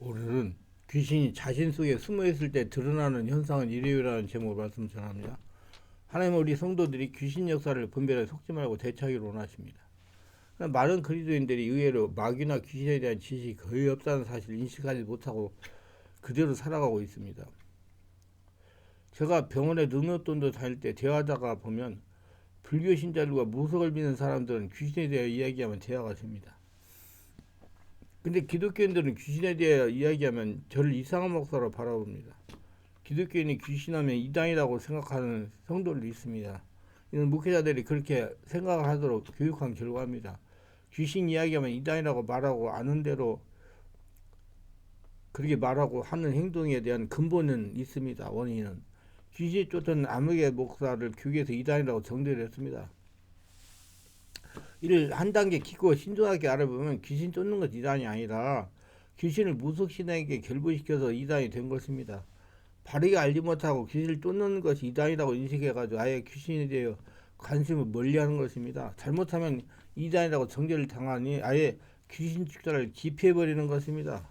오늘은 귀신이 자신 속에 숨어 있을 때 드러나는 현상은 이래요라는 제목으로 말씀 전합니다. 하나님은 우리 성도들이 귀신 역사를 분별해 속지 말고 대처하기를 원하십니다. 많은 그리스도인들이 의외로 마귀나 귀신에 대한 지식이 거의 없다는 사실을 인식하지 못하고 그대로 살아가고 있습니다. 제가 병원에 능력돈도 다닐 때 대화하다가 보면 불교 신자들과 무속을 믿는 사람들은 귀신에 대해 이야기하면 대화가 됩니다. 근데 기독교인들은 귀신에 대해 이야기하면 저를 이상한 목사로 바라봅니다. 기독교인이 귀신하면 이단이라고 생각하는 성도들도 있습니다. 이는 목회자들이 그렇게 생각을 하도록 교육한 결과입니다. 귀신 이야기하면 이단이라고 말하고 아는 대로 그렇게 말하고 하는 행동에 대한 근본은 있습니다. 원인은 귀신이 쫓던 암흑의 목사를 교계에서 이단이라고 정죄를 했습니다. 이를 한 단계 깊고 신중하게 알아보면 귀신 쫓는 것이 이단이 아니라 귀신을 무속신에게 결부시켜서 이단이 된 것입니다. 바르게 알지 못하고 귀신을 쫓는 것이 이단이라고 인식해가지고 아예 귀신에 대해 관심을 멀리하는 것입니다. 잘못하면 이단이라고 정죄를 당하니 아예 귀신 축사를 기피해버리는 것입니다.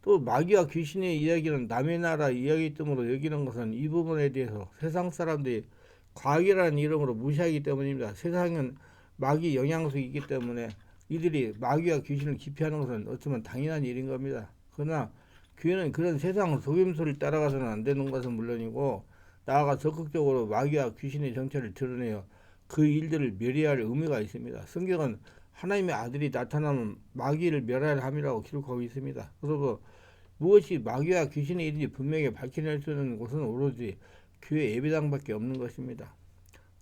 또 마귀와 귀신의 이야기는 남의 나라 이야기 때문에 여기는 것은 이 부분에 대해서 세상 사람들이 과학이라는 이름으로 무시하기 때문입니다. 세상은 마귀 영향속이 있기 때문에 이들이 마귀와 귀신을 기피하는 것은 어쩌면 당연한 일인 겁니다. 그러나 교회는 그런 세상 속임수를 따라가서는 안 되는 것은 물론이고 나아가 적극적으로 마귀와 귀신의 정체를 드러내어 그 일들을 멸해야 할 의무가 있습니다. 성경은 하나님의 아들이 나타나면 마귀를 멸할 함이라고 기록하고 있습니다. 그리고 무엇이 마귀와 귀신의 일인지 분명히 밝혀낼 수 있는 곳은 오로지 교회 예배당밖에 없는 것입니다.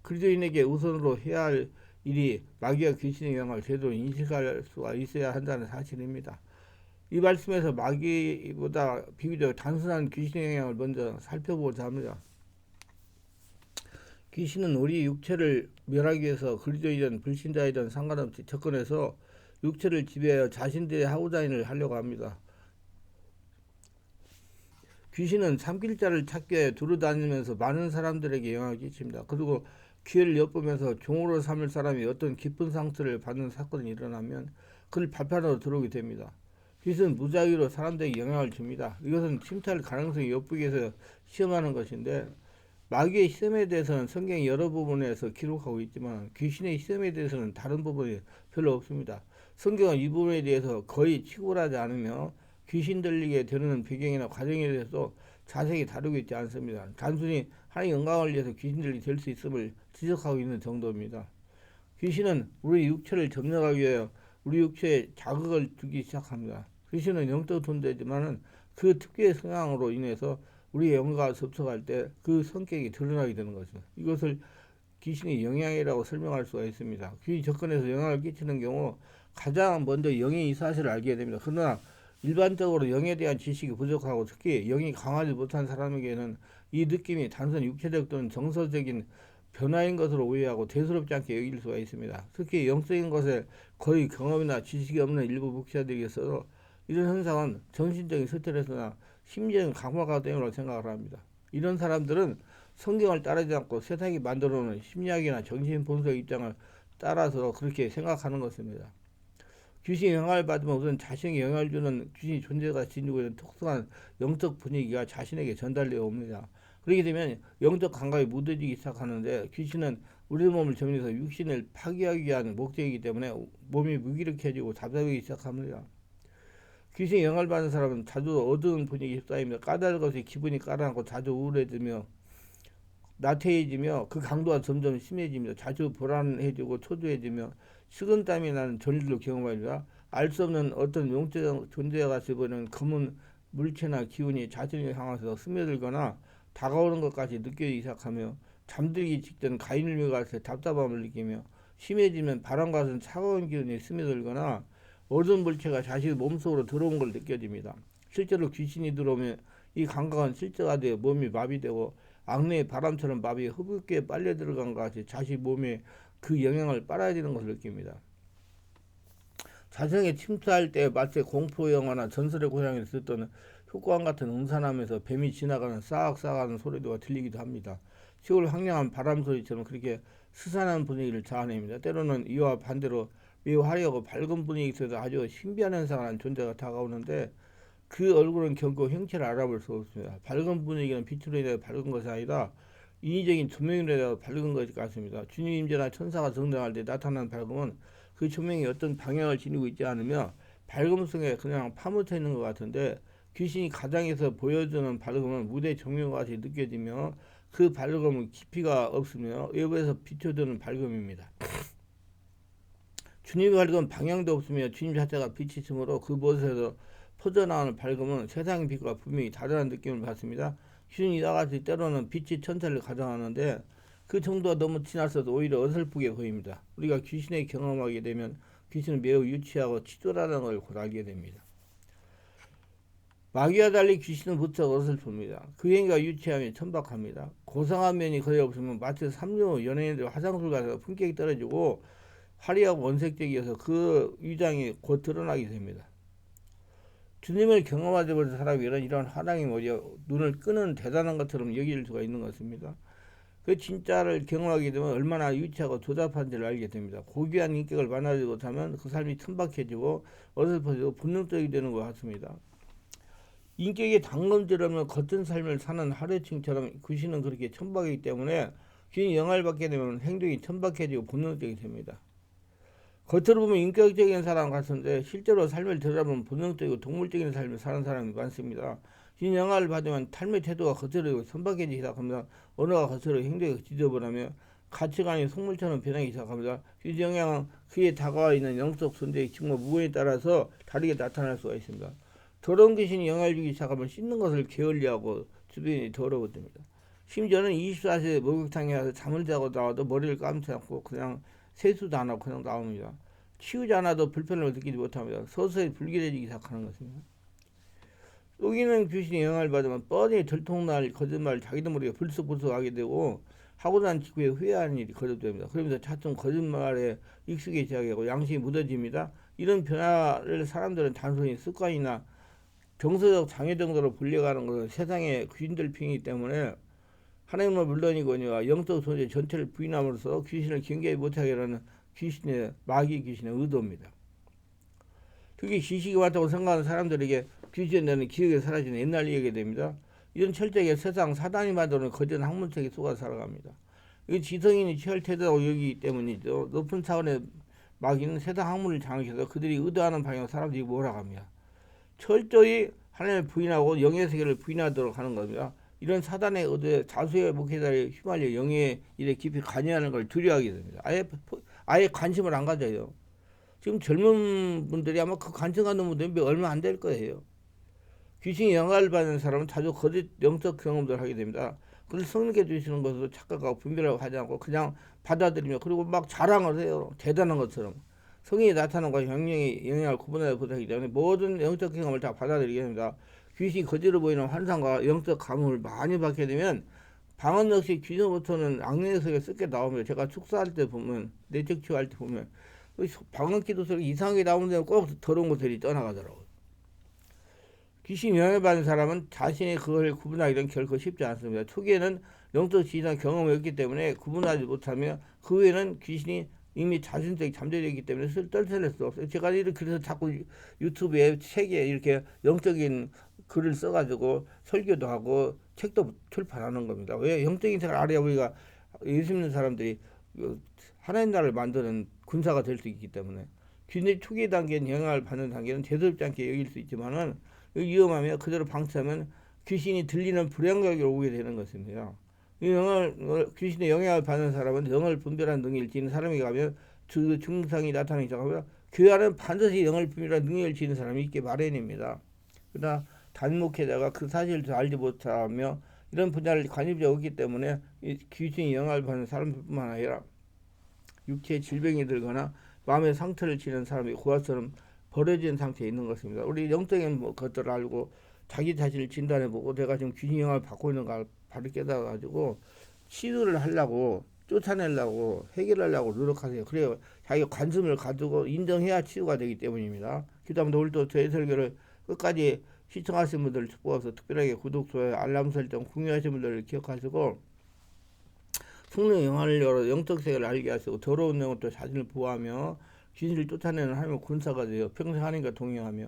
그리스도인에게 우선으로 해야 할 일이 마귀와 귀신의 영향을 제대로 인식할 수가 있어야 한다는 사실입니다. 이 말씀에서 마귀보다 비교적 단순한 귀신의 영향을 먼저 살펴보고자 합니다. 귀신은 우리 육체를 멸하기 위해서 그리스도이든 불신자이든 상관없이 접근해서 육체를 지배하여 자신들의 하고자 하는 일을 하려고 합니다. 귀신은 삼킬자를 찾기 위해 두루다니면서 많은 사람들에게 영향을 끼칩니다. 그리고 기회를 엿보면서 종으로 삼을 사람이 어떤 깊은 상처를 받는 사건이 일어나면 그를 발판으로 들어오게 됩니다. 귀신은 무작위로 사람들에게 영향을 줍니다. 이것은 침탈 가능성이 엿보기 위해서 시험하는 것인데 마귀의 시험에 대해서는 성경의 여러 부분에서 기록하고 있지만 귀신의 시험에 대해서는 다른 부분이 별로 없습니다. 성경은 이 부분에 대해서 거의 치고하지 않으며 귀신 들리게 되는 배경이나 과정에 대해서 자세히 다루고 있지 않습니다. 단순히 하나님의 영광을 위해서 귀신 들리게 될 수 있음을 지적하고 있는 정도입니다. 귀신은 우리 육체를 점령하기 위해 우리 육체에 자극을 주기 시작합니다. 귀신은 영적 존재지만은 그 특유의 성향으로 인해서 우리의 영과 접촉할 때 그 성격이 드러나게 되는 것입니다. 이것을 귀신의 영향이라고 설명할 수가 있습니다. 귀신이 접근해서 영향을 끼치는 경우 가장 먼저 영이 이 사실을 알게 됩니다. 그러나 일반적으로 영에 대한 지식이 부족하고 특히 영이 강하지 못한 사람에게는 이 느낌이 단순 육체적 또는 정서적인 변화인 것으로 오해하고 대수롭지 않게 여길 수가 있습니다. 특히 영적인 것에 거의 경험이나 지식이 없는 일부 목사들에게서 이런 현상은 정신적인 스트레스나 심리적인 강화가 때문이라고 생각을 합니다. 이런 사람들은 성경을 따르지 않고 세상이 만들어 놓은 심리학이나 정신 분석 입장을 따라서 그렇게 생각하는 것입니다. 귀신이 영향을 받으면 우선 자신에게 영향을 주는 귀신이 존재가 지니고 있는 특수한 영적 분위기가 자신에게 전달되어 옵니다. 그렇게 되면 영적 감각이 무뎌지기 시작하는데 귀신은 우리 몸을 점령해서 육신을 파괴하기 위한 목적이기 때문에 몸이 무기력해지고 답답하기 시작합니다. 귀신이 영향을 받는 사람은 자주 어두운 분위기에 휩싸이며 까다로운 것이 기분이 가라앉고 자주 우울해지며 나태해지며 그 강도가 점점 심해집니다. 자주 불안해지고 초조해지며 식은땀이 나는 전리를 경험합니다. 알 수 없는 어떤 영적 존재가 되어버리는 검은 물체나 기운이 자신을 향해서 스며들거나 다가오는 것까지 느껴지기 시작하며 잠들기 직전 가인을 같은 답답함을 느끼며 심해지면 바람과 같은 차가운 기운이 스며들거나 어두운 물체가 자신의 몸속으로 들어온 걸 느껴집니다. 실제로 귀신이 들어오면 이 감각은 실제화되어 몸이 마비되고 악내의 바람처럼 마비에 흡입기에 빨려 들어간 것 같이 자신 몸에 그 영향을 빨아들이는 것을 느낍니다. 자성에 침투할 때 마치 공포 영화나 전설의 고향에서 듣던 효과음 같은 음산하면서 뱀이 지나가는 싹싹 하는 소리가 들리기도 합니다. 시골 황량한 바람 소리처럼 그렇게 스산한 분위기를 자아냅니다. 때로는 이와 반대로 매우 화려하고 밝은 분위기 속에서 아주 신비한 현상을 하는 존재가 다가오는데 그 얼굴은 결코 형체를 알아볼 수 없습니다. 밝은 분위기는 빛으로 인해 밝은 것이 아니라 인위적인 조명으로 인해 밝은 것 같습니다. 주님 임재나 천사가 등장할 때 나타나는 밝음은 그 조명이 어떤 방향을 지니고 있지 않으며 밝음 속에 그냥 파묻혀 있는 것 같은데 귀신이 가장에서 보여주는 밝음은 무대 조명과 같이 느껴지며 그 밝음은 깊이가 없으며 외부에서 비춰주는 밝음입니다. 주님의 밝은 방향도 없으며 주님 자체가 빛이시므로 그곳에서 퍼져나오는 밝음은 세상의 빛과 분명히 다르다는 느낌을 받습니다. 귀신이 나같이 때로는 빛이 천사를 가장하는데 그 정도가 너무 지나서도 오히려 어설프게 보입니다. 우리가 귀신을 경험하게 되면 귀신은 매우 유치하고 치졸하다는 걸 곧 알게 됩니다. 마귀와 달리 귀신은 무척 어설픕니다. 그 행위가 유치하며 천박합니다. 고상한 면이 거의 없으면 마치 삼류 연예인들 화장실 가서 품격이 떨어지고 화려하고 원색적이어서 그 위장이 곧 드러나게 됩니다. 주님을 경험하지 못한 사람이 이런 화랑이 오히려 눈을 끄는 대단한 것처럼 여길 수가 있는 것입니다. 그 진짜를 경험하게 되면 얼마나 유치하고 조잡한지를 알게 됩니다. 고귀한 인격을 만나지 못하면 그 삶이 천박해지고 어설퍼지고 본능적이 되는 것 같습니다. 인격이 당금질하면 겉은 삶을 사는 하루층처럼 귀신은 그렇게 천박이기 때문에 귀신이 영향을 받게 되면 행동이 천박해지고 본능적이 됩니다. 겉으로 보면 인격적인 사람 같은데 실제로 삶을 들여다보면 본능적이고 동물적인 삶을 사는 사람이 많습니다. 이 영향을 받으면 삶의 태도가 겉으로 선박해지기 시작합니다. 언어가 겉으로 행동이 지저분하며 가치관이 속물처럼 변하기 시작합니다. 이 영향은 그에 다가와 있는 영적 존재의 직무 무언에 따라서 다르게 나타날 수가 있습니다. 더러운 귀신이 영향을 주기 시작하면 씻는 것을 게을리하고 주변이 더러워집니다. 심지어는 24시에 목욕탕에 가서 잠을 자고 나와도 머리를 감지 않고 그냥 세수도 안 하고 그냥 나옵니다. 치우지 않아도 불편함을 느끼지 못합니다. 서서히 불길해지기 시작하는 것입니다. 속이는 귀신이 영향을 받으면 뻔히 들통날 거짓말을 자기도 모르게 불쑥불쑥하게 되고 하고 난 직후에 후회하는 일이 거듭됩니다. 그러면서 차츰 거짓말에 익숙해지게 시작하고 양심이 묻어집니다. 이런 변화를 사람들은 단순히 습관이나 정서적 장애 정도로 불려가는 것은 세상의 귀신들 핑이기 때문에 하나님은 물론이거니와 영적 존재 전체를 부인함으로써 귀신을 경계하지 못하게 하는 귀신의 마귀 귀신의 의도입니다. 특히 지식이 많다고 생각하는 사람들에게 귀신은 기억에 사라지는 옛날 얘기가 됩니다. 이런 철저하게 세상 사단이 만드는 거짓 학문책에 속아 살아갑니다. 이 지성인이 취할 태도라고 여기기 때문이죠. 높은 차원의 마귀는 세상 학문을 장악해서 그들이 의도하는 방향으로 사람들이 몰아갑니다. 철저히 하나님을 부인하고 영의 세계를 부인하도록 하는 겁니다. 이런 사단의 의도에 다수의 목회자들이 휘말려 영의 일에 깊이 관여하는 걸 두려워하게 됩니다. 아예 관심을 안 가져요. 지금 젊은 분들이 아마 그 관심 갖는 분들이 얼마 안 될 거예요. 귀신이 영향을 받는 사람은 자주 거짓 영적 경험들을 하게 됩니다. 그걸 성령께 주시는 것으로 착각하고 분별하고 하지 않고 그냥 받아들이며 그리고 막 자랑을 해요. 대단한 것처럼. 성인이 나타나는 것과 영령의 영향을 구분하지 못하기 때문에 모든 영적 경험을 다 받아들이게 됩니다. 귀신이 거짓으로 보이는 환상과 영적 감흥을 많이 받게 되면 방언 역시 귀신으로부터는 악령의 속에 섞여 나오면 제가 축사할 때 보면 내적 치유할 때 보면 방언 기도 소리 이상하게 나오는데 꼭 더러운 것들이 떠나가더라고요. 귀신 영향을 받는 사람은 자신이 그걸 구분하기는 결코 쉽지 않습니다. 초기에는 영적 지휘나 경험이 없기 때문에 구분하지 못하며 그 후에는 귀신이 이미 자신적이 잠재되어 있기 때문에 떨쳐낼 수 없어요. 제가 이렇게 그래서 자꾸 유튜브에 책에 이렇게 영적인 글을 써가지고 설교도 하고 책도 출판하는 겁니다. 왜? 영적인 책을 알아야 우리가 예수 믿는 사람들이 하나님 나라를 만드는 군사가 될 수 있기 때문에 귀신의 초기 단계는 영향을 받는 단계는 대수롭지 않게 여길 수 있지만은 위험하며 그대로 방치하면 귀신이 들리는 불행각에 오게 되는 것입니다. 귀신의 영향을 받는 사람은 영을 분별하는 능력을 지닌 사람이 가면 그 증상이 나타나기 시작하며 교회 안에는 반드시 영을 분별하는 능력을 지닌 사람이 있기 마련입니다. 그러나 단목회자가 그 사실을 알지 못하며 이런 분야를 관여하지 없기 때문에 귀신의 영향을 받는 사람뿐만 아니라 육체에 질병이 들거나 마음의 상처를 지는 사람이 고아처럼 버려진 상태에 있는 것입니다. 우리 영적인 것들을 알고 자기 자신을 진단해보고 내가 지금 귀신 영향을 받고 있는가 바로 깨달아가지고 치료를 하려고 쫓아내려고 해결하려고 노력하세요. 그래요. 자기가 관심을 가지고 인정해야 치유가 되기 때문입니다. 기도합니다. 오늘도 저희 설교를 끝까지 시청하신 분들을 축복해서 특별하게 구독, 좋아요, 알람 설정, 공유하신 분들을 기억하시고 성령 영화를 열어 영적 세계를 알게 하시고 더러운 영으로 자신을 보호하며 귀신을 쫓아내는 하나님의 군사가 되어 평생 하나님과 동행하며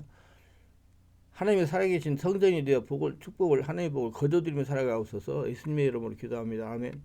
하나님의 살아계신 성전이 되어 복을 축복을 하나님의 복을 거둬들이며 살아가옵소서. 예수님의 이름으로 기도합니다. 아멘.